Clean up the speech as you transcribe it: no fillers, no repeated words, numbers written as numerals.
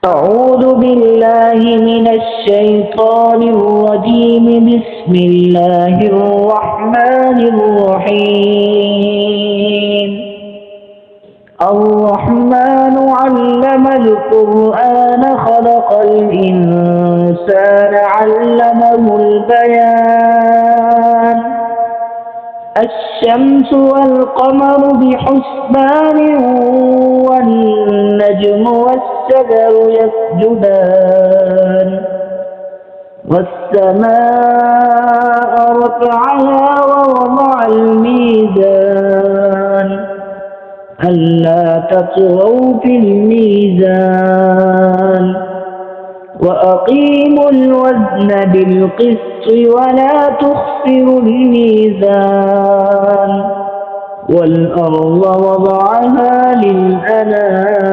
أعوذ بالله من الشيطان الرجيم. بسم الله الرحمن الرحيم. الرحمن علم القرآن خلق الإنسان علمه البيان. الشمس والقمر بحسبان والنجم والشجر يسجدان والسماء رفعها ووضع الميزان ألا تطغوا في الميزان وأقيموا الوزن بالقسط ولا تخسروا الميزان والأرض وضعها للأنام